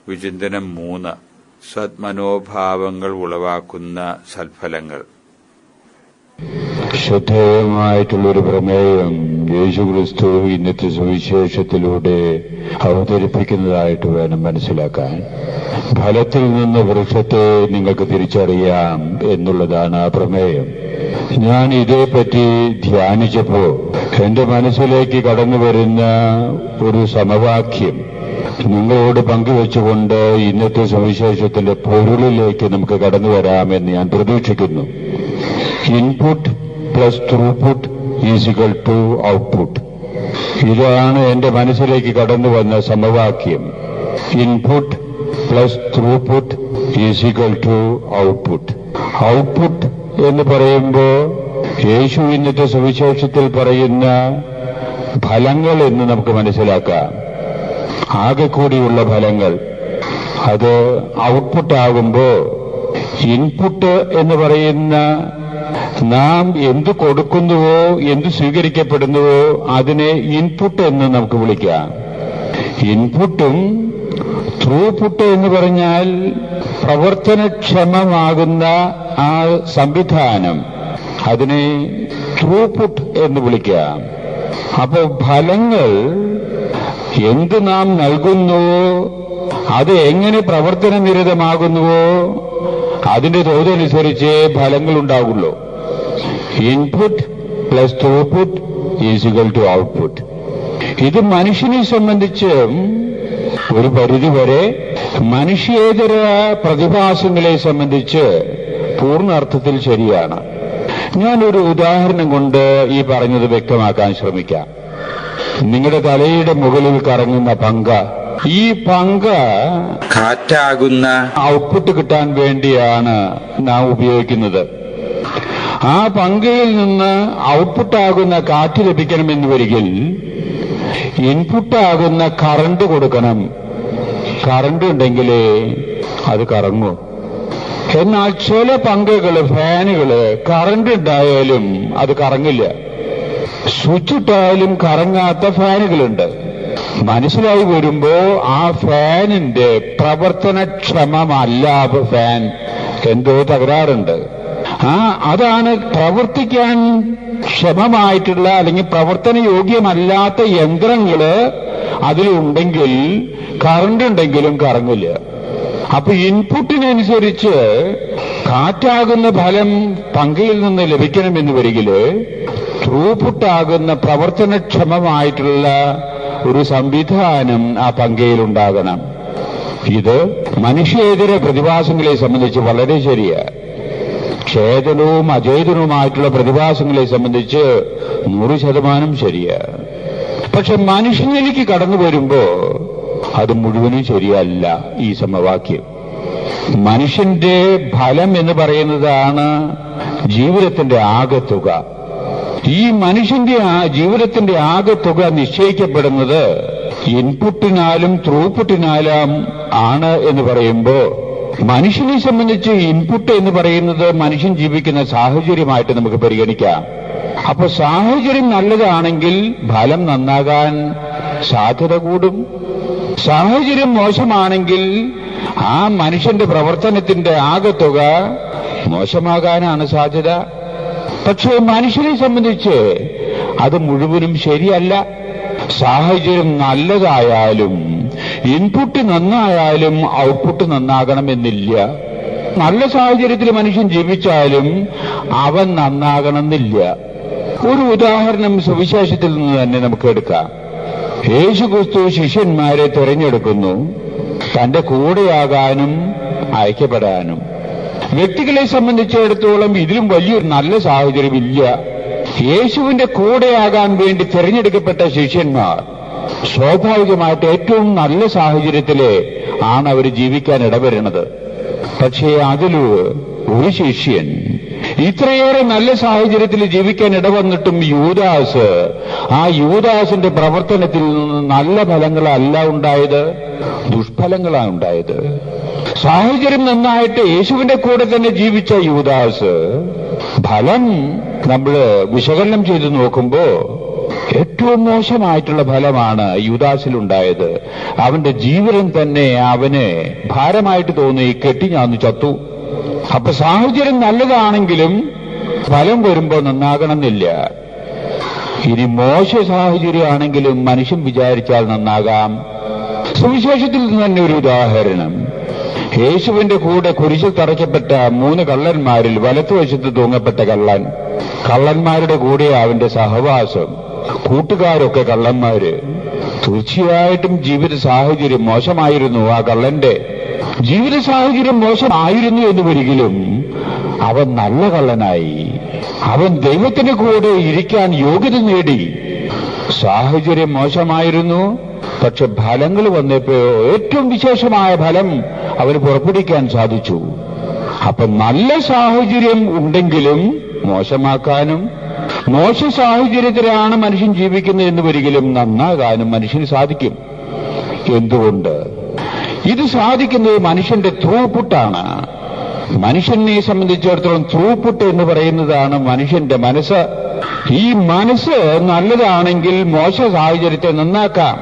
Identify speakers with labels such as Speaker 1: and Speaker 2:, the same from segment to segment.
Speaker 1: വിചിന്തനം 3. സദ്മനോഭാവങ്ങൾ ഉളവാക്കുന്ന സൽഫലങ്ങൾ.
Speaker 2: ശ്രദ്ധേയമായിട്ടുള്ളൊരു പ്രമേയം യേശുക്രിസ്തു ഇന്നത്തെ സുവിശേഷത്തിലൂടെ അവതരിപ്പിക്കുന്നതായിട്ട് വേണം മനസ്സിലാക്കാൻ. ഫലത്തിൽ നിന്ന് വൃക്ഷത്തെ നിങ്ങൾക്ക് തിരിച്ചറിയാം എന്നുള്ളതാണ് ആ പ്രമേയം. ഞാൻ ഇതേപ്പറ്റി ധ്യാനിച്ചപ്പോ എന്റെ മനസ്സിലേക്ക് കടന്നു വരുന്ന ഒരു സമവാക്യം നിങ്ങളോട് പങ്കുവെച്ചുകൊണ്ട് ഇന്നത്തെ സുവിശേഷത്തിന്റെ പൊരുളിലേക്ക് നമുക്ക് കടന്നു വരാമെന്ന് ഞാൻ പ്രതീക്ഷിക്കുന്നു. Input plus throughput is equal to output. ഇതാണ് എന്റെ മനസ്സിലേക്ക് കടന്നു വന്ന സമവാക്യം. Input plus throughput is equal to output. Output എന്ന് പറയുമ്പോൾ യേശു ഇന്നത്തെ സുവിശേഷത്തിൽ പറയുന്ന ഫലങ്ങൾ എന്ന് നമുക്ക് മനസ്സിലാക്കാം. ആകെ കൂടിയുള്ള ഫലങ്ങൾ. അത് ഔട്ട്പുട്ട് ആകുമ്പോ ഇൻപുട്ട് എന്ന് പറയുന്ന നാം എന്ത് കൊടുക്കുന്നുവോ എന്ത് സ്വീകരിക്കപ്പെടുന്നുവോ അതിനെ ഇൻപുട്ട് എന്ന് നമുക്ക് വിളിക്കാം. ഇൻപുട്ടും ത്രൂപുട്ട് എന്ന് പറഞ്ഞാൽ പ്രവർത്തനക്ഷമമാകുന്ന ആ സംവിധാനം, അതിനെ ത്രൂപുട്ട് എന്ന് വിളിക്കാം. അപ്പോൾ ഫലങ്ങൾ എന്ത് നാം നൽകുന്നുവോ അത് എങ്ങനെ പ്രവർത്തനനിരതമാകുന്നുവോ അതിന്റെ തോതനുസരിച്ച് ഫലങ്ങൾ ഉണ്ടാകുള്ളൂ. Input plus throughput is equal to output. ഇത് മനുഷ്യനെ സംബന്ധിച്ച് ഒരു പരിധിവരെ മനുഷ്യേതര പ്രതിഭാസങ്ങളെ സംബന്ധിച്ച് പൂർണ്ണ അർത്ഥത്തിൽ ശരിയാണ്. ഞാനൊരു ഉദാഹരണം കൊണ്ട് ഈ പറഞ്ഞത് വ്യക്തമാക്കാൻ ശ്രമിക്കാം. നിങ്ങളുടെ തലയുടെ മുകളിൽ കറങ്ങുന്ന പങ്ക, ഈ പങ്ക
Speaker 1: കാറ്റാകുന്ന
Speaker 2: ഔട്ട്പുട്ട് കിട്ടാൻ വേണ്ടിയാണ് നാം ഉപയോഗിക്കുന്നത്. ആ പങ്കയിൽ നിന്ന് ഔട്ട്പുട്ടാകുന്ന കാറ്റ് ലഭിക്കണമെന്ന് വരികിൽ ഇൻപുട്ടാകുന്ന കറണ്ട് കൊടുക്കണം. കറണ്ട് ഉണ്ടെങ്കിലേ അത് കറങ്ങൂ. എന്നാൽ ചില പങ്കകള്, ഫാനുകള് കറണ്ട് ഉണ്ടായാലും അത് കറങ്ങില്ല. സ്വിച്ച് ഇട്ടായാലും കറങ്ങാത്ത ഫാനുകളുണ്ട്. മനസ്സിലായി വരുമ്പോ ആ ഫാനിന്റെ പ്രവർത്തനക്ഷമമല്ല. ഫാൻ എന്തോ തകരാറുണ്ട്. അതാണ് പ്രവർത്തിക്കാൻ ക്ഷമമായിട്ടുള്ള അല്ലെങ്കിൽ പ്രവർത്തനയോഗ്യമല്ലാത്ത യന്ത്രങ്ങള് അതിലുണ്ടെങ്കിൽ കറണ്ട് ഉണ്ടെങ്കിലും കറങ്ങില്ല. അപ്പൊ ഇൻപുട്ടിനനുസരിച്ച് കാറ്റാകുന്ന ഫലം പങ്കയിൽ നിന്ന് ലഭിക്കണമെന്ന് വരികില് ത്രൂപുട്ടാകുന്ന പ്രവർത്തനക്ഷമമായിട്ടുള്ള ഒരു സംവിധാനം ആ പങ്കയിലുണ്ടാകണം. ഇത് മനുഷ്യേതര പ്രതിഭാസങ്ങളെ സംബന്ധിച്ച് വളരെ ശരിയാണ്. ചേതനവും അചേതനവുമായിട്ടുള്ള പ്രതിഭാസങ്ങളെ സംബന്ധിച്ച് 100% ശരിയാണ്. പക്ഷെ മനുഷ്യനിലേക്ക് കടന്നു വരുമ്പോ അത് മുഴുവനും ശരിയല്ല. ഈ സമവാക്യം മനുഷ്യന്റെ ഫലം എന്ന് പറയുന്നതാണ് ജീവിതത്തിന്റെ ആകെത്തുക. ഈ മനുഷ്യന്റെ ജീവിതത്തിന്റെ ആകെത്തുക നിശ്ചയിക്കപ്പെടുന്നത് ഇൻപുട്ടിനാലും ത്രൂപുട്ടിനാലും ആണ് എന്ന് പറയുമ്പോ മനുഷ്യനെ സംബന്ധിച്ച് ഇൻപുട്ട് എന്ന് പറയുന്നത് മനുഷ്യൻ ജീവിക്കുന്ന സാഹചര്യമായിട്ട് നമുക്ക് പരിഗണിക്കാം. അപ്പൊ സാഹചര്യം നല്ലതാണെങ്കിൽ ഫലം നന്നാകാൻ സാധ്യത കൂടും. സാഹചര്യം മോശമാണെങ്കിൽ ആ മനുഷ്യന്റെ പ്രവർത്തനത്തിന്റെ ആകെത്തുക മോശമാകാനാണ് സാധ്യത. പക്ഷേ മനുഷ്യനെ സംബന്ധിച്ച് അത് മുഴുവനും ശരിയല്ല. സാഹചര്യം നല്ലതായാലും ഇൻപുട്ട് നന്നായാലും ഔട്ട്പുട്ട് നന്നാകണമെന്നില്ല. നല്ല സാഹചര്യത്തിൽ മനുഷ്യൻ ജീവിച്ചാലും അവൻ നന്നാകണമെന്നില്ല. ഒരു ഉദാഹരണം സുവിശേഷത്തിൽ നിന്ന് തന്നെ നമുക്ക് എടുക്കാം. യേശുക്രിസ്തു ശിഷ്യന്മാരെ തിരഞ്ഞെടുക്കുന്നു, തന്റെ കൂടെയാകാനും അയക്കപ്പെടാനും. വ്യക്തികളെ സംബന്ധിച്ചിടത്തോളം ഇതിലും വലിയൊരു നല്ല സാഹചര്യം ഇല്ല. യേശുവിന്റെ കൂടെയാകാൻ വേണ്ടി തിരഞ്ഞെടുക്കപ്പെട്ട ശിഷ്യന്മാർ സ്വാഭാവികമായിട്ട് ഏറ്റവും നല്ല സാഹചര്യത്തിലെ ആണ് അവർ ജീവിക്കാൻ ഇടവരുന്നത്. പക്ഷേ അതിലൂ ഒരു ശിഷ്യൻ ഇത്രയേറെ നല്ല സാഹചര്യത്തിൽ ജീവിക്കാൻ ഇടവന്നിട്ടും ആ യൂദാസിന്റെ പ്രവർത്തനത്തിൽ നിന്ന് നല്ല ഫലങ്ങളല്ല ഉണ്ടായത്, ദുഷ്ഫലങ്ങളാണ് ഉണ്ടായത്. സാഹചര്യം നന്നായിട്ട് യേശുവിന്റെ കൂടെ തന്നെ ജീവിച്ച യൂദാസ് ഫലം നമ്മൾ വിശകലനം ചെയ്ത് നോക്കുമ്പോ ഏറ്റവും മോശമായിട്ടുള്ള ഫലമാണ് യൂദാസിലുണ്ടായത്. അവന്റെ ജീവനം തന്നെ അവന് ഭാരമായിട്ട് തോന്നി, കെട്ടിഞ്ഞാന്ന് ചത്തു. അപ്പൊ സാഹചര്യം നല്ലതാണെങ്കിലും ഫലം വരുമ്പോ നന്നാകണമെന്നില്ല. ഇനി മോശ സാഹചര്യമാണെങ്കിലും മനുഷ്യൻ വിചാരിച്ചാൽ നന്നാകാം. സുവിശേഷത്തിൽ തന്നെ ഒരു ഉദാഹരണം. യേശുവിന്റെ കൂടെ കുരിശിൽ തറയ്ക്കപ്പെട്ട 3 കള്ളന്മാരിൽ വലത്തുവശത്ത് തൂങ്ങപ്പെട്ട കള്ളന്മാരുടെ കൂടെ അവന്റെ സഹവാസം, കൂട്ടുകാരൊക്കെ കള്ളന്മാര്. തീർച്ചയായിട്ടും ജീവിത സാഹചര്യം മോശമായിരുന്നു. ആ കള്ളന്റെ ജീവിത സാഹചര്യം മോശമായിരുന്നു എന്ന് ഒരിക്കലും അവൻ നല്ല കള്ളനായി. അവൻ ദൈവത്തിന്റെ കൂടെ ഇരിക്കാൻ യോഗ്യത നേടി. സാഹചര്യം മോശമായിരുന്നു, പക്ഷെ ഫലങ്ങൾ വന്നപ്പോ ഏറ്റവും വിശേഷമായ ഫലം അവന് പുറപ്പെടുവിക്കാൻ സാധിച്ചു. അപ്പൊ നല്ല സാഹചര്യം ഉണ്ടെങ്കിലും മോശമാക്കാനും, മോശ സാഹചര്യത്തിലാണ് മനുഷ്യൻ ജീവിക്കുന്നത് എന്ന് ഒരിക്കലും നന്നാകാനും മനുഷ്യന് സാധിക്കും. എന്തുകൊണ്ട്? ഇത് സാധിക്കുന്നത് മനുഷ്യന്റെ ത്രൂപുട്ടാണ്. മനുഷ്യനെ സംബന്ധിച്ചിടത്തോളം ത്രൂപുട്ട് എന്ന് പറയുന്നതാണ് മനുഷ്യന്റെ മനസ്സ്. ഈ മനസ്സ് നല്ലതാണെങ്കിൽ മോശ സാഹചര്യത്തെ നന്നാക്കാം.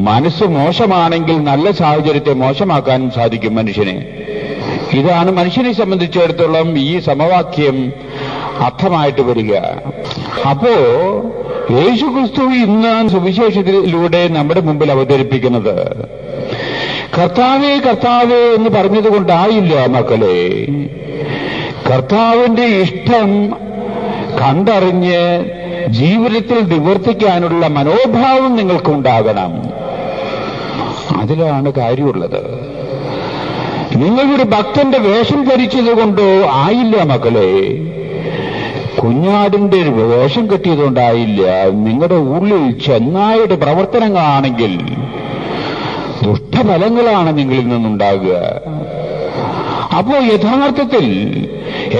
Speaker 2: മനസ്സ് മോശമാണെങ്കിൽ നല്ല സാഹചര്യത്തെ മോശമാക്കാനും സാധിക്കും മനുഷ്യനെ. ഇതാണ് മനുഷ്യനെ സംബന്ധിച്ചിടത്തോളം ഈ സമവാക്യം അർത്ഥമായിട്ട് വരിക. അപ്പോ യേശുക്രിസ്തു ഇന്ന് സുവിശേഷത്തിലൂടെ നമ്മുടെ മുമ്പിൽ അവതരിപ്പിക്കുന്നത് കർത്താവേ കർത്താവേ എന്ന് പറഞ്ഞതുകൊണ്ടായില്ല മക്കളെ. കർത്താവിന്റെ ഇഷ്ടം കണ്ടറിഞ്ഞ് ജീവിതത്തിൽ നിവർത്തിക്കാനുള്ള മനോഭാവം നിങ്ങൾക്കുണ്ടാകണം. അതിലാണ് കാര്യമുള്ളത്. നിങ്ങളൊരു ഭക്തന്റെ വേഷം ധരിച്ചതുകൊണ്ടോ ആയില്ല മക്കളെ. കുഞ്ഞാടിന്റെ വേഷം കെട്ടിയതുകൊണ്ടായില്ല. നിങ്ങളുടെ ഉള്ളിൽ ചെന്നായുടെ പ്രവർത്തനങ്ങളാണെങ്കിൽ ദുഷ്ടഫലങ്ങളാണ് നിങ്ങളിൽ നിന്നുണ്ടാകുക. അപ്പോ യഥാർത്ഥത്തിൽ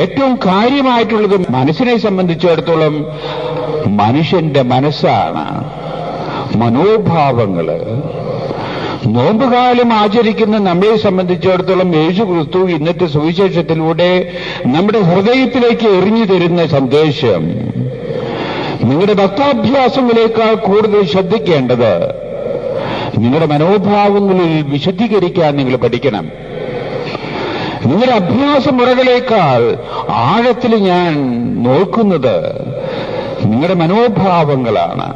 Speaker 2: ഏറ്റവും കാര്യമായിട്ടുള്ളത് മനസ്സിനെ സംബന്ധിച്ചിടത്തോളം മനുഷ്യന്റെ മനസ്സാണ്, മനോഭാവങ്ങള്. നോമ്പുകാലം ആചരിക്കുന്ന നമ്മെ സംബന്ധിച്ചിടത്തോളം യേശുക്രിസ്തു ഇന്നത്തെ സുവിശേഷത്തിലൂടെ നമ്മുടെ ഹൃദയത്തിലേക്ക് എറിഞ്ഞു തരുന്ന സന്ദേശം, നിങ്ങളുടെ ഭക്താഭ്യാസങ്ങളേക്കാൾ കൂടുതൽ ശ്രദ്ധിക്കേണ്ടത് നിങ്ങളുടെ മനോഭാവങ്ങളിൽ വിശുദ്ധീകരിക്കാൻ നിങ്ങൾ പഠിക്കണം. നിങ്ങളുടെ അഭ്യാസ മുറകളേക്കാൾ ആഴത്തിൽ ഞാൻ നോക്കുന്നത് നിങ്ങളുടെ മനോഭാവങ്ങളാണ്.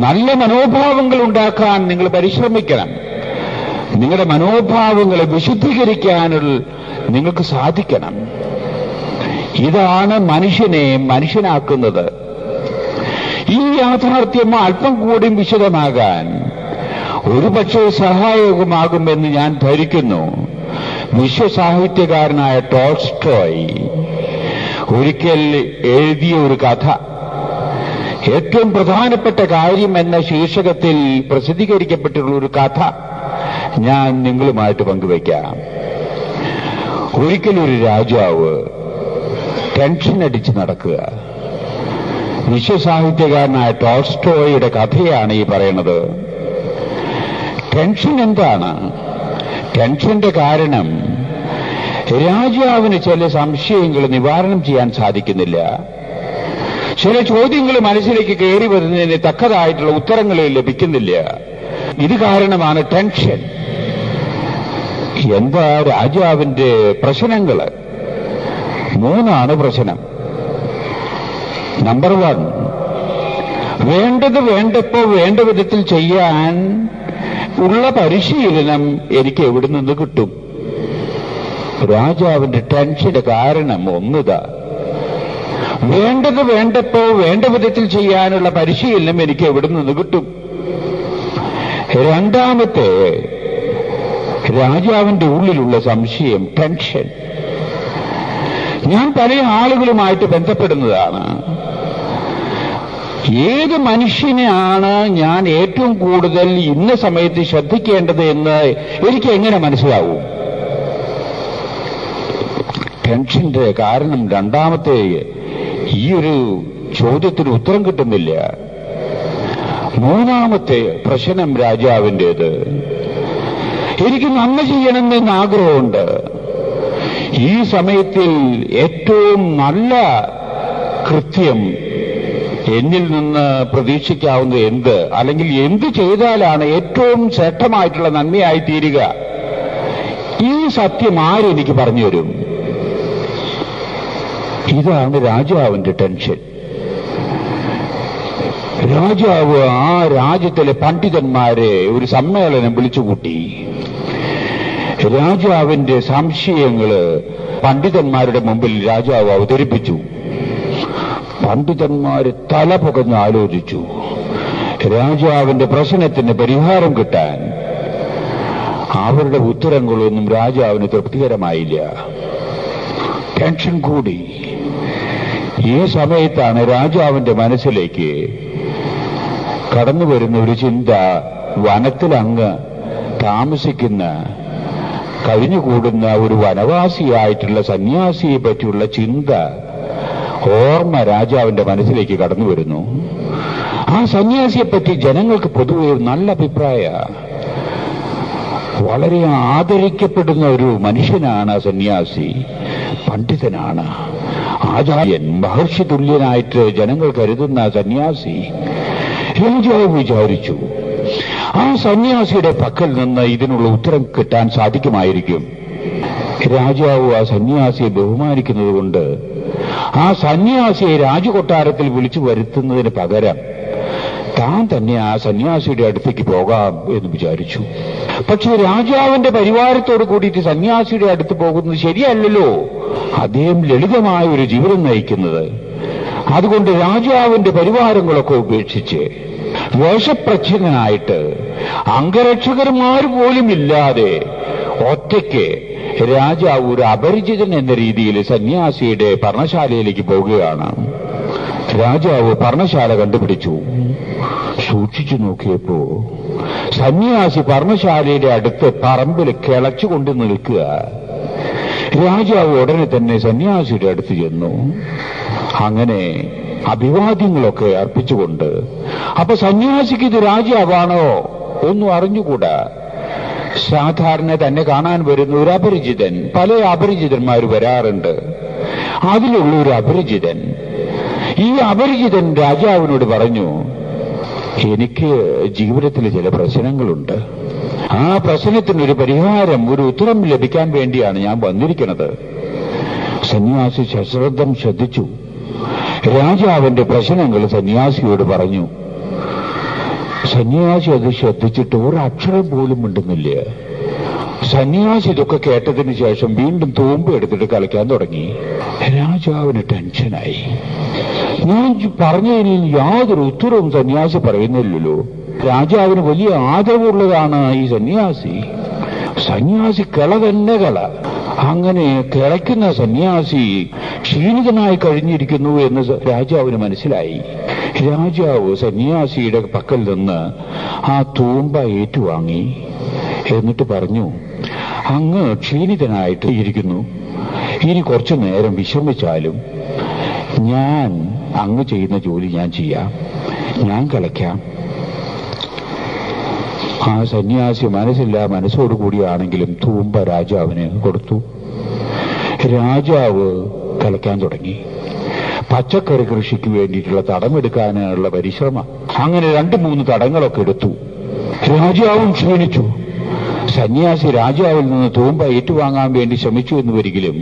Speaker 2: നല്ല മനോഭാവങ്ങൾ ഉണ്ടാക്കാൻ നിങ്ങൾ പരിശ്രമിക്കണം. നിങ്ങളുടെ മനോഭാവങ്ങളെ വിശുദ്ധീകരിക്കാനുള്ള നിങ്ങൾക്ക് സാധിക്കണം. ഇതാണ് മനുഷ്യനെ മനുഷ്യനാക്കുന്നത്. ഈ യാഥാർത്ഥ്യം അല്പം കൂടി വിശദമാകാൻ ഒരുപക്ഷെ സഹായകമാകുമെന്ന് ഞാൻ ധരിക്കുന്നു. വിശ്വസാഹിത്യകാരനായ ടോൾസ്റ്റോയ് ഒരിക്കൽ എഴുതിയ ഒരു കഥ, ഏറ്റവും പ്രധാനപ്പെട്ട കാര്യം എന്ന ശീർഷകത്തിൽ പ്രസിദ്ധീകരിക്കപ്പെട്ടിട്ടുള്ള ഒരു കഥ ഞാൻ നിങ്ങളുമായിട്ട് പങ്കുവയ്ക്കാം. ഒരിക്കലൊരു രാജാവ് ടെൻഷൻ അടിച്ച് നടക്കുക. വിശ്വസാഹിത്യകാരനായ ടോൾസ്റ്റോയുടെ കഥയാണ് ഈ പറയുന്നത്. ടെൻഷൻ എന്താണ്? ടെൻഷന്റെ കാരണം രാജാവിന് ചില സംശയങ്ങൾ നിവാരണം ചെയ്യാൻ സാധിക്കുന്നില്ല. ചില ചോദ്യങ്ങൾ മനസ്സിലേക്ക് കയറി വരുന്നതിന് തക്കതായിട്ടുള്ള ഉത്തരങ്ങൾ ലഭിക്കുന്നില്ല. ഇത് കാരണമാണ് ടെൻഷൻ. എന്താ രാജാവിന്റെ പ്രശ്നങ്ങൾ? 3 പ്രശ്നം. നമ്പർ 1, വേണ്ടത് വേണ്ടപ്പോ വേണ്ട വിധത്തിൽ ചെയ്യാൻ ഉള്ള പരിശീലനം എനിക്ക് എവിടെ നിന്ന് കിട്ടും? രാജാവിന്റെ ടെൻഷന്റെ കാരണം ഒന്നുതാ. വേണ്ടത് വേണ്ടപ്പോ വേണ്ട വിധത്തിൽ ചെയ്യാനുള്ള പരിശീലനം എനിക്ക് എവിടെ നിന്ന് കിട്ടും? രണ്ടാമത്തെ രാജാവിന്റെ ഉള്ളിലുള്ള സംശയം, ടെൻഷൻ. ഞാൻ പല ആളുകളുമായിട്ട് ബന്ധപ്പെടുന്നതാണ്. ഏത് മനുഷ്യനെയാണ് ഞാൻ ഏറ്റവും കൂടുതൽ ഇന്ന സമയത്ത് ശ്രദ്ധിക്കേണ്ടത് എന്ന് എനിക്ക് എങ്ങനെ മനസ്സിലാവും? ടെൻഷന്റെ കാരണം രണ്ടാമത്തെ ഈ ഒരു ചോദ്യത്തിന് ഉത്തരം കിട്ടുന്നില്ല. 3 പ്രശ്നം രാജാവിൻ്റേത്, എനിക്ക് നന്മ ചെയ്യണമെന്ന് ആഗ്രഹമുണ്ട്. ഈ സമയത്തിൽ ഏറ്റവും നല്ല കൃത്യം എന്നിൽ നിന്ന് പ്രതീക്ഷിക്കാവുന്നത് എന്ത്, അല്ലെങ്കിൽ എന്ത് ചെയ്താലാണ് ഏറ്റവും ശ്രേഷ്ഠമായിട്ടുള്ള നന്മയായി തീരുക? ഈ സത്യം ആരെനിക്ക് പറഞ്ഞു തരും? ഇതാണ് രാജാവിന്റെ ടെൻഷൻ. രാജാവ് ആ രാജ്യത്തിലെ പണ്ഡിതന്മാരെ ഒരു സമ്മേളനം വിളിച്ചുകൂട്ടി. രാജാവിന്റെ സംശയങ്ങള് പണ്ഡിതന്മാരുടെ മുമ്പിൽ രാജാവ് അവതരിപ്പിച്ചു. പണ്ഡിതന്മാര് തല പുകഞ്ഞ് ആലോചിച്ചു. രാജാവിന്റെ പ്രശ്നത്തിന് പരിഹാരം കിട്ടാൻ അവരുടെ ഉത്തരങ്ങളൊന്നും രാജാവിന് തൃപ്തികരമായില്ല. ടെൻഷൻ കൂടി. ഈ സമയത്താണ് രാജാവിന്റെ മനസ്സിലേക്ക് കടന്നു വരുന്ന ഒരു ചിന്ത. വനത്തിലങ്ങ് താമസിക്കുന്ന, കഴിഞ്ഞുകൂടുന്ന ഒരു വനവാസിയായിട്ടുള്ള സന്യാസിയെ പറ്റിയുള്ള ചിന്ത, ഓർമ്മ രാജാവിന്റെ മനസ്സിലേക്ക് കടന്നു വരുന്നു. ആ സന്യാസിയെപ്പറ്റി ജനങ്ങൾക്ക് പൊതുവെ നല്ല അഭിപ്രായ, വളരെ ആദരിക്കപ്പെടുന്ന ഒരു മനുഷ്യനാണ് ആ സന്യാസി. പണ്ഡിതനാണ്, ആചാര്യൻ, മഹർഷി തുല്യനായിട്ട് ജനങ്ങൾ കരുതുന്ന സന്യാസി. രാജാവ് വിചാരിച്ചു, ആ സന്യാസിയുടെ പക്കൽ നിന്ന് ഇതിനുള്ള ഉത്തരം കിട്ടാൻ സാധിക്കുമായിരിക്കും. രാജാവ് ആ സന്യാസിയെ ബഹുമാനിക്കുന്നത് കൊണ്ട് ആ സന്യാസിയെ രാജകൊട്ടാരത്തിൽ വിളിച്ചു വരുത്തുന്നതിന് പകരം താൻ തന്നെ ആ സന്യാസിയുടെ അടുത്തേക്ക് പോകാം എന്ന് വിചാരിച്ചു. പക്ഷെ രാജാവിന്റെ പരിവാരത്തോട് കൂടിയിട്ട് സന്യാസിയുടെ അടുത്ത് പോകുന്നത് ശരിയല്ലല്ലോ. അദ്ദേഹം ലളിതമായ ഒരു ജീവിതം നയിക്കുന്നത്. അതുകൊണ്ട് രാജാവിന്റെ പരിവാരങ്ങളൊക്കെ ഉപേക്ഷിച്ച് വേഷപ്രച്ഛന്നനായിട്ട് അംഗരക്ഷകന്മാർ പോലും ഇല്ലാതെ ഒറ്റയ്ക്ക് രാജാവ് ഒരു അപരിചിതൻ എന്ന രീതിയിൽ സന്യാസിയുടെ പർണശാലയിലേക്ക് പോകുകയാണ്. രാജാവ് പർണശാല കണ്ടുപിടിച്ചു. സൂക്ഷിച്ചു നോക്കിയപ്പോ സന്യാസി പർണശാലയുടെ അടുത്ത് പറമ്പിൽ കിളച്ചുകൊണ്ട് നിൽക്കുക. രാജാവ് ഉടനെ തന്നെ സന്യാസിയുടെ അടുത്ത് ചെന്നു. അങ്ങനെ അഭിവാദ്യങ്ങളൊക്കെ അർപ്പിച്ചുകൊണ്ട്, അപ്പൊ സന്യാസിക്ക് ഇത് രാജാവാണോ ഒന്നും അറിഞ്ഞുകൂടാ. സാധാരണ തന്നെ കാണാൻ വരുന്ന ഒരു അപരിചിതൻ, പല അപരിചിതന്മാർ വരാറുണ്ട്. അതിലുള്ള ഒരു അപരിചിതൻ, ഈ അപരിചിതൻ രാജാവിനോട് പറഞ്ഞു, എനിക്ക് ജീവിതത്തിൽ ചില പ്രശ്നങ്ങളുണ്ട്. ആ പ്രശ്നത്തിനൊരു പരിഹാരം, ഒരു ഉത്തരം ലഭിക്കാൻ വേണ്ടിയാണ് ഞാൻ വന്നിരിക്കുന്നത്. സന്യാസി സശ്രദ്ധം ശ്രദ്ധിച്ചു. രാജാവിന്റെ പ്രശ്നങ്ങൾ സന്യാസിയോട് പറഞ്ഞു. സന്യാസി അത് ശ്രദ്ധിച്ചിട്ട് ഒരക്ഷരം പോലും മിണ്ടുന്നില്ല. സന്യാസി ഇതൊക്കെ കേട്ടതിന് ശേഷം വീണ്ടും തൂമ്പ് എടുത്തിട്ട് കളിക്കാൻ തുടങ്ങി. രാജാവിന് ടെൻഷനായി. ഞാൻ പറഞ്ഞതിന് യാതൊരു ഉത്തരവും സന്യാസി പറയുന്നില്ലല്ലോ. രാജാവിന് വലിയ ആദരവുള്ളതാണ് ഈ സന്യാസി. സന്യാസി കള തന്നെ കള. അങ്ങനെ കിളയ്ക്കുന്ന സന്യാസി ക്ഷീണിതനായി കഴിഞ്ഞിരിക്കുന്നു എന്ന് രാജാവിന് മനസ്സിലായി. രാജാവ് സന്യാസിയുടെ പക്കൽ നിന്ന് ആ തൂമ്പ ഏറ്റുവാങ്ങി. എന്നിട്ട് പറഞ്ഞു, അങ്ങ് ക്ഷീണിതനായിട്ട് ഇരിക്കുന്നു. ഇനി കുറച്ചു നേരം വിശ്രമിച്ചാലും ഞാൻ അങ്ങ് ചെയ്യുന്ന ജോലി ഞാൻ ചെയ്യാം, ഞാൻ കളിക്കാം. ആ സന്യാസി മനസ്സില്ല മനസ്സോടുകൂടിയാണെങ്കിലും തൂമ്പ രാജാവിന് കൊടുത്തു. രാജാവ് കളിക്കാൻ തുടങ്ങി. പച്ചക്കറി കൃഷിക്ക് വേണ്ടിയിട്ടുള്ള തടമെടുക്കാനുള്ള പരിശ്രമം. അങ്ങനെ 2-3 തടങ്ങളൊക്കെ എടുത്തു. രാജാവും ക്ഷീണിച്ചു. സന്യാസി രാജാവിൽ നിന്ന് തൂമ്പ ഏറ്റുവാങ്ങാൻ വേണ്ടി ശ്രമിച്ചു എന്ന് വരികിലും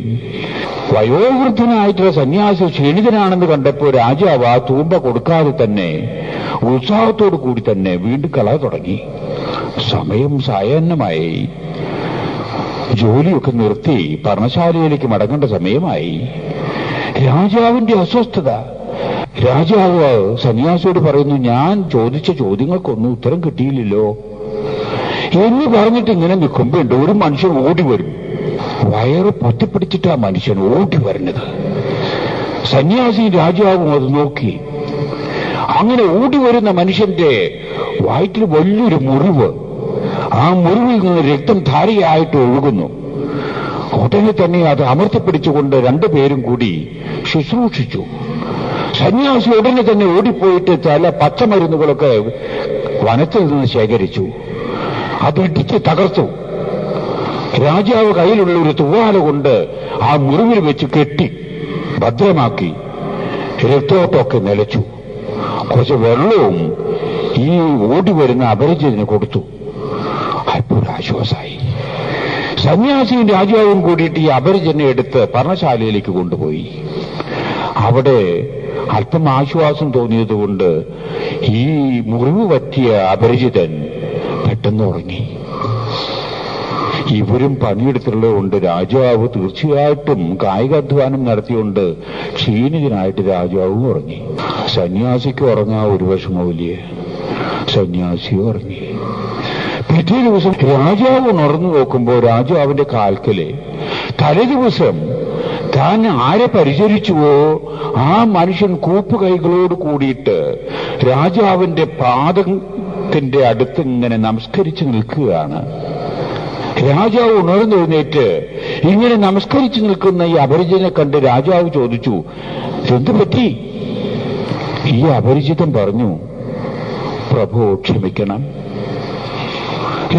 Speaker 2: വയോവൃദ്ധനായിട്ടുള്ള സന്യാസി ക്ഷീണിതനാണെന്ന് കണ്ടപ്പോൾ രാജാവ് ആ തൂമ്പ കൊടുക്കാതെ തന്നെ ഉത്സാഹത്തോടു കൂടി തന്നെ വീണ്ടും കള തുടങ്ങി. സമയം സായാഹ്നമായി. ജോലിയൊക്കെ നിർത്തി പർണശാലയിലേക്ക് മടങ്ങേണ്ട സമയമായി. രാജാവിന്റെ അസ്വസ്ഥത. രാജാവ് സന്യാസിയോട് പറയുന്നു, ഞാൻ ചോദിച്ച ചോദ്യങ്ങൾക്കൊന്നും ഉത്തരം കിട്ടിയില്ലല്ലോ എന്ന് പറഞ്ഞിട്ട് ഇങ്ങനെ നിൽക്കുമ്പോണ്ട് ഒരു മനുഷ്യൻ ഓടി വരും. വയറ് പൊത്തിപ്പിടിച്ചിട്ട് ആ മനുഷ്യൻ ഓടി വരുന്നത്. സന്യാസി രാജാവും അത് നോക്കി. അങ്ങനെ ഓടി വരുന്ന മനുഷ്യന്റെ വയറ്റിൽ വലിയൊരു മുറിവ്. ആ മുറിവിൽ നിന്ന് രക്തം ധാരയായിട്ട് ഒഴുകുന്നു. ഉടനെ തന്നെ അത് അമർത്തിപ്പിടിച്ചുകൊണ്ട് 2 പേരും കൂടി ശുശ്രൂഷിച്ചു. സന്യാസി ഉടനെ തന്നെ ഓടിപ്പോയിട്ട് ചില പച്ചമരുന്നുകളൊക്കെ വനത്തിൽ നിന്ന് ശേഖരിച്ചു. അതിടിച്ച് തകർത്തു. രാജാവ് കയ്യിലുള്ള ഒരു തുവാല കൊണ്ട് ആ മുറിവിൽ വെച്ച് കെട്ടി ഭദ്രമാക്കി. രക്തോട്ടമൊക്കെ നിലച്ചു. കുറച്ച് വെള്ളവും ഈ ഓടി വരുന്ന അപരിചിതന് കൊടുത്തു. അപ്പോൾ ആശ്വാസമായി. സന്യാസിയും രാജാവും കൂടിയിട്ട് ഈ അപരിചിതനെ എടുത്ത് പർണശാലയിലേക്ക് കൊണ്ടുപോയി. അവിടെ അല്പം ആശ്വാസം തോന്നിയതുകൊണ്ട് ഈ മുറിവ് പറ്റിയ അപരിചിതൻ പെട്ടെന്ന് ഉറങ്ങി. ഇവരും പണിയെടുത്തുള്ളതുകൊണ്ട് രാജാവ് തീർച്ചയായിട്ടും കായികാധ്വാനം നടത്തിയോണ്ട് ക്ഷീണിതനായിട്ട് രാജാവും ഉറങ്ങി. സന്യാസിക്ക് ഉറങ്ങാൻ ഒരു വിഷമവുമില്ല. സന്യാസി ഉറങ്ങി. പിറ്റേ ദിവസം രാജാവ് ഉണർന്നു നോക്കുമ്പോൾ രാജാവിന്റെ കാൽക്കല് തലേ ദിവസം താൻ ആരെ പരിചരിച്ചുവോ ആ മനുഷ്യൻ കൂപ്പുകൈകളോട് കൂടിയിട്ട് രാജാവിന്റെ പാദത്തിന്റെ അടുത്ത് ഇങ്ങനെ നമസ്കരിച്ച് നിൽക്കുകയാണ്. രാജാവ് ഉണർന്നെഴുന്നേറ്റ് ഇങ്ങനെ നമസ്കരിച്ചു നിൽക്കുന്ന ഈ അപരിചിതനെ കണ്ട് രാജാവ് ചോദിച്ചു, എന്തു പറ്റി? ഈ അപരിചിതൻ പറഞ്ഞു, പ്രഭു ക്ഷമിക്കണം.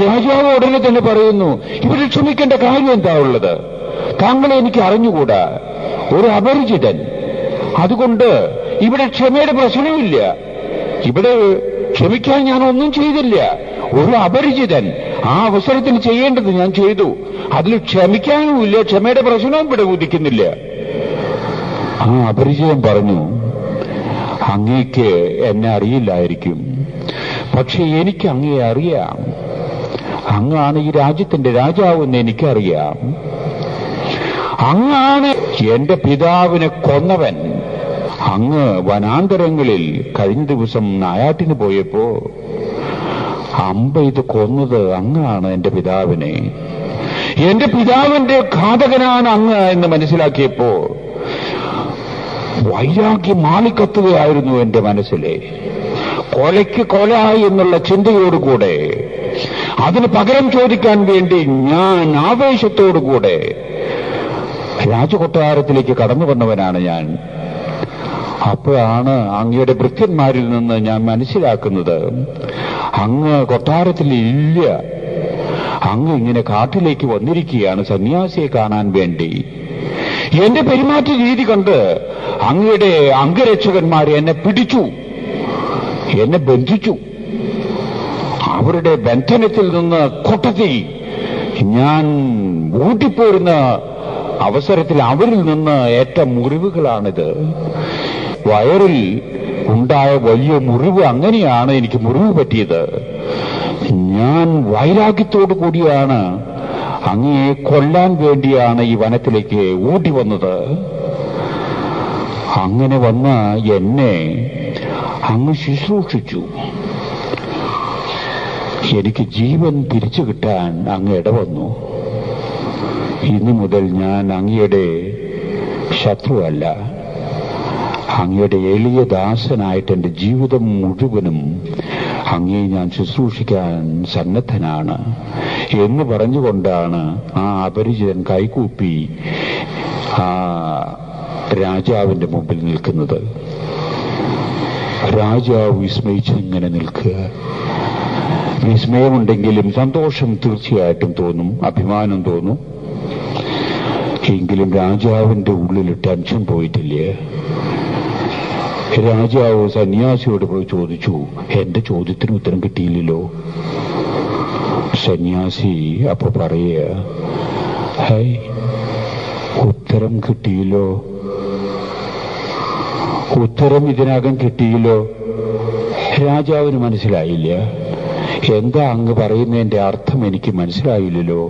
Speaker 2: രാജാവ് ഉടനെ തന്നെ പറയുന്നു, ഇവിടെ ക്ഷമിക്കേണ്ട കാര്യം എന്താ ഉള്ളത്? താങ്കളെ എനിക്ക് അറിഞ്ഞുകൂടാ, ഒരു അപരിചിതൻ. അതുകൊണ്ട് ഇവിടെ ക്ഷമയുടെ പ്രശ്നമില്ല. ഇവിടെ ക്ഷമിക്കാൻ ഞാൻ ഒന്നും ചെയ്തില്ല. ഒരു അപരിചിതൻ, ആ അവസരത്തിൽ ചെയ്യേണ്ടത് ഞാൻ ചെയ്തു. അതിൽ ക്ഷമിക്കാനുമില്ല, ക്ഷമയുടെ പ്രശ്നവും ഇവിടെ ഉദിക്കുന്നില്ല. ആ അപരിചിതൻ പറഞ്ഞു, അങ്ങേക്ക് എന്നെ അറിയില്ലായിരിക്കും, പക്ഷെ എനിക്ക് അങ്ങയെ അറിയാം. അങ്ങാണ് ഈ രാജ്യത്തിന്റെ രാജാവെന്ന് എനിക്കറിയാം. അങ്ങാണ് എന്റെ പിതാവിനെ കൊന്നവൻ. അങ്ങ് വനാന്തരങ്ങളിൽ കഴിഞ്ഞ ദിവസം നായാട്ടിന് പോയപ്പോ അമ്പെയ്ത് കൊന്നത് അങ്ങാണ് എന്റെ പിതാവിനെ. എന്റെ പിതാവിന്റെ ഘാതകനാണ് അങ്ങ് എന്ന് മനസ്സിലാക്കിയപ്പോ വൈരാഗ്യം മാളിക്കത്തുകയായിരുന്നു എന്റെ മനസ്സിലെ. കൊലയ്ക്ക് കൊല എന്നുള്ള ചിന്തയോടുകൂടെ അതിന് പകരം ചോദിക്കാൻ വേണ്ടി ഞാൻ ആവേശത്തോടുകൂടെ രാജകൊട്ടാരത്തിലേക്ക് കടന്നു വന്നവനാണ് ഞാൻ. അപ്പോഴാണ് അങ്ങയുടെ ഭൃത്യന്മാരിൽ നിന്ന് ഞാൻ മനസ്സിലാക്കുന്നത് അങ്ങ് കൊട്ടാരത്തിൽ ഇല്ല. അങ്ങ് ഇങ്ങനെ കാട്ടിലേക്ക് വന്നിരിക്കുകയാണ് സന്യാസിയെ കാണാൻ വേണ്ടി. എന്റെ പെരുമാറ്റ രീതി കണ്ട് അങ്ങയുടെ അംഗരക്ഷകന്മാർ എന്നെ പിടിച്ചു, എന്നെ ബന്ധിച്ചു. അവരുടെ ബന്ധനത്തിൽ നിന്ന് കൊട്ടത്തി ഞാൻ ഊട്ടിപ്പോരുന്ന അവസരത്തിൽ അവരിൽ നിന്ന് ഏറ്റ മുറിവുകളാണിത്. വയറിൽ ഉണ്ടായ വലിയ മുറിവ്, അങ്ങനെയാണ് എനിക്ക് മുറിവ് പറ്റിയത്. ഞാൻ വൈരാഗ്യത്തോടു കൂടിയാണ് അങ്ങയെ കൊല്ലാൻ വേണ്ടിയാണ് ഈ വനത്തിലേക്ക് ഓടി വന്നത്. അങ്ങനെ വന്ന എന്നെ അങ്ങ് ശുശ്രൂഷിച്ചു. എനിക്ക് ജീവൻ തിരിച്ചു കിട്ടാൻ അങ്ങ് ഇടവന്നു. ഇന്നു മുതൽ ഞാൻ അങ്ങയുടെ ശത്രുവല്ല. അങ്ങയുടെ എളിയ ദാസനായിട്ട് എന്റെ ജീവിതം മുഴുവനും അങ്ങയെ ഞാൻ ശുശ്രൂഷിക്കാൻ സന്നദ്ധനാണ് എന്ന് പറഞ്ഞുകൊണ്ടാണ് ആ അപരിചിതൻ കൈകൂപ്പി ആ രാജാവിന്റെ മുമ്പിൽ നിൽക്കുന്നത്. രാജാവ് വിസ്മയിച്ചിങ്ങനെ നിൽക്കുക. വിസ്മയമുണ്ടെങ്കിലും സന്തോഷം തീർച്ചയായിട്ടും തോന്നും, അഭിമാനം തോന്നും. എങ്കിലും രാജാവിന്റെ ഉള്ളിൽ ടെൻഷൻ പോയിട്ടില്ല. രാജാവ് സന്യാസിയോട് പോയി ചോദിച്ചു, എന്റെ ചോദ്യത്തിന് ഉത്തരം കിട്ടിയില്ലല്ലോ. സന്യാസി അപ്പൊ പറയുക, ഹൈ, ഉത്തരം കിട്ടിയില്ലോ, ഉത്തരം ഇതിനകം കിട്ടിയില്ലോ. രാജാവിന് മനസ്സിലായില്ല. എന്താ അങ്ങ് പറയുന്നതിന്റെ അർത്ഥം എനിക്ക് മനസ്സിലായില്ലല്ലോ.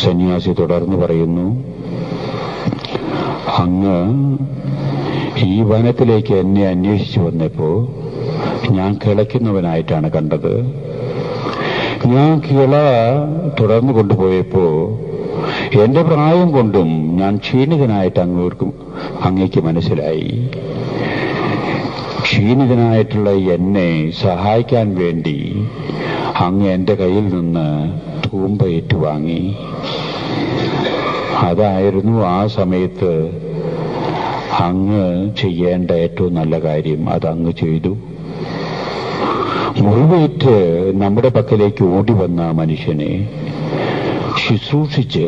Speaker 2: സന്യാസി തുടർന്ന് പറയുന്നു, അങ്ങ് ഈ വനത്തിലേക്ക് എന്നെ അന്വേഷിച്ചു വന്നപ്പോ ഞാൻ കിളയ്ക്കുന്നവനായിട്ടാണ് കണ്ടത്. ഞാൻ കിള തുടർന്നു കൊണ്ടുപോയപ്പോ എന്റെ പ്രായം കൊണ്ടും ഞാൻ ക്ഷീണിതനായിട്ട് അങ്ങേക്ക് മനസ്സിലായി. ക്ഷീണിതനായിട്ടുള്ള എന്നെ സഹായിക്കാൻ വേണ്ടി അങ്ങ് എന്റെ കയ്യിൽ നിന്ന് തൂമ്പ ഏറ്റുവാങ്ങി. അതായിരുന്നു ആ സമയത്ത് അങ്ങ് ചെയ്യേണ്ട ഏറ്റവും നല്ല കാര്യം. അതങ്ങ് ചെയ്തു. മുറിവേറ്റ് നമ്മുടെ പക്കലേക്ക് ഓടി വന്ന മനുഷ്യനെ ശുശ്രൂഷിച്ച്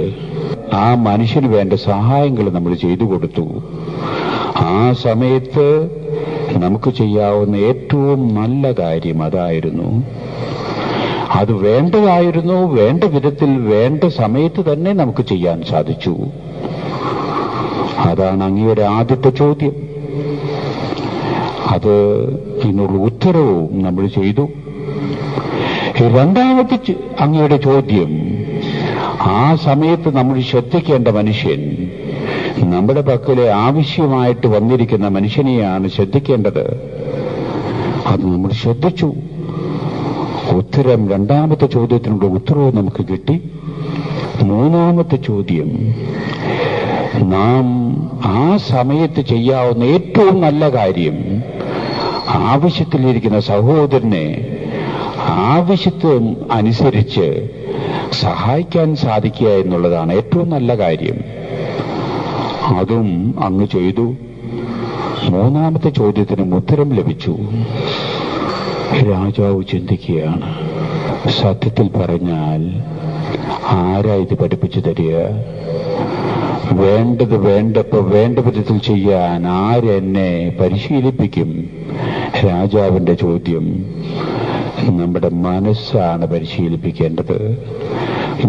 Speaker 2: ആ മനുഷ്യന് വേണ്ട സഹായങ്ങൾ നമ്മൾ ചെയ്തു കൊടുത്തു. ആ സമയത്ത് നമുക്ക് ചെയ്യാവുന്ന ഏറ്റവും നല്ല കാര്യം അതായിരുന്നു. അത് വേണ്ടതായിരുന്നു. വേണ്ട വിധത്തിൽ വേണ്ട സമയത്ത് തന്നെ നമുക്ക് ചെയ്യാൻ സാധിച്ചു. അതാണ് അങ്ങയുടെ ആദ്യത്തെ ചോദ്യം. അത് ഇതിനുള്ള ഉത്തരവും നമ്മൾ ചെയ്തു. രണ്ടാമത്തെ അങ്ങയുടെ ചോദ്യം, ആ സമയത്ത് നമ്മൾ ശ്രദ്ധിക്കേണ്ട മനുഷ്യൻ, നമ്മുടെ പക്കലെ ആവശ്യമായിട്ട് വന്നിരിക്കുന്ന മനുഷ്യനെയാണ് ശ്രദ്ധിക്കേണ്ടത്. അത് നമ്മൾ ശ്രദ്ധിച്ചു. ഉത്തരം, രണ്ടാമത്തെ ചോദ്യത്തിനുള്ള ഉത്തരവും നമുക്ക് കിട്ടി. മൂന്നാമത്തെ ചോദ്യം, നാം ആ സമയത്ത് ചെയ്യാവുന്ന ഏറ്റവും നല്ല കാര്യം ആവശ്യത്തിലിരിക്കുന്ന സഹോദരനെ ആവശ്യത്വം അനുസരിച്ച് സഹായിക്കാൻ സാധിക്കുക എന്നുള്ളതാണ് ഏറ്റവും നല്ല കാര്യം. അതും അങ്ങ് ചെയ്തു. മൂന്നാമത്തെ ചോദ്യത്തിനും ഉത്തരം ലഭിച്ചു. രാജാവ് ചിന്തിക്കുകയാണ്, സത്യത്തിൽ പറഞ്ഞാൽ ആരാ ഇത് പഠിപ്പിച്ചു തരിക? വേണ്ടത് വേണ്ടപ്പോ വേണ്ട വിധത്തിൽ ചെയ്യാൻ ആരെന്നെ പരിശീലിപ്പിക്കും? രാജാവിന്റെ ചോദ്യം. നമ്മുടെ മനസ്സാണ് പരിശീലിപ്പിക്കേണ്ടത്.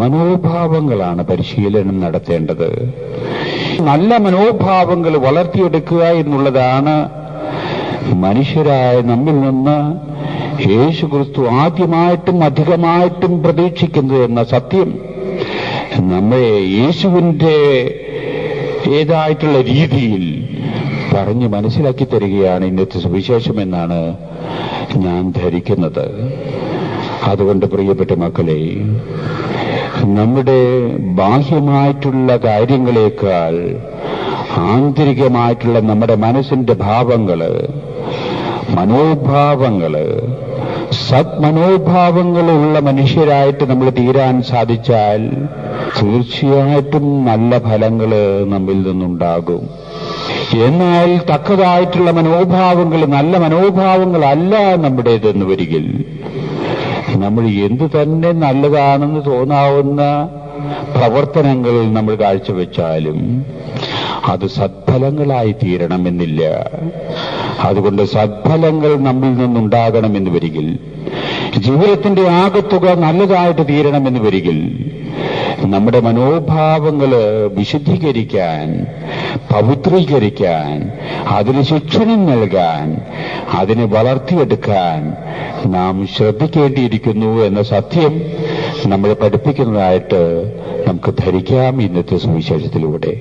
Speaker 2: മനോഭാവങ്ങളാണ് പരിശീലനം നടത്തേണ്ടത്. നല്ല മനോഭാവങ്ങൾ വളർത്തിയെടുക്കുക എന്നുള്ളതാണ് മനുഷ്യരായ നമ്മിൽ നിന്ന് യേശുക്രിസ്തു ആദ്യമായിട്ടും അധികമായിട്ടും പ്രതീക്ഷിക്കുന്നത് എന്ന സത്യം നമ്മെ യേശുവിന്റെ ഏതായിട്ടുള്ള രീതിയിൽ പറഞ്ഞ് മനസ്സിലാക്കി തരികയാണ് ഇന്നത്തെ സുവിശേഷം എന്നാണ് ഞാൻ ധരിക്കുന്നത്. അതുകൊണ്ട് പ്രിയപ്പെട്ട മക്കളെ, നമ്മുടെ ബാഹ്യമായിട്ടുള്ള കാര്യങ്ങളെക്കാൾ ആന്തരികമായിട്ടുള്ള നമ്മുടെ മനസ്സിന്റെ ഭാവങ്ങള്, മനോഭാവങ്ങള്, സദ്മനോഭാവങ്ങളുള്ള മനുഷ്യരായിട്ട് നമ്മൾ തീരാൻ സാധിച്ചാൽ തീർച്ചയായിട്ടും നല്ല ഫലങ്ങള് നമ്മിൽ നിന്നുണ്ടാകും. എന്നാൽ തക്കതായിട്ടുള്ള മനോഭാവങ്ങൾ, നല്ല മനോഭാവങ്ങളല്ല നമ്മുടേതെന്ന് വരികിൽ നമ്മൾ എന്തു തന്നെ നല്ലതാണെന്ന് തോന്നാവുന്ന പ്രവർത്തനങ്ങൾ നമ്മൾ കാഴ്ചവെച്ചാലും അത് സദ്ഫലങ്ങളായി തീരണമെന്നില്ല. അതുകൊണ്ട് സദ്ഫലങ്ങൾ നമ്മിൽ നിന്നുണ്ടാകണമെന്ന് വരികിൽ, ജീവിതത്തിന്റെ ആകത്തുക നല്ലതായിട്ട് തീരണമെന്ന് വരികിൽ, നമ്മുടെ മനോഭാവങ്ങള് വിശുദ്ധീകരിക്കാൻ, പവിത്രീകരിക്കാൻ, അതിന് ശിക്ഷണം നൽകാൻ, അതിനെ വളർത്തിയെടുക്കാൻ നാം ശ്രദ്ധിക്കേണ്ടിയിരിക്കുന്നു എന്ന സത്യം നമ്മളെ പഠിപ്പിക്കുന്നതായിട്ട് നമുക്ക് ധരിക്കാം ഇന്നത്തെ സുവിശേഷത്തിലൂടെ.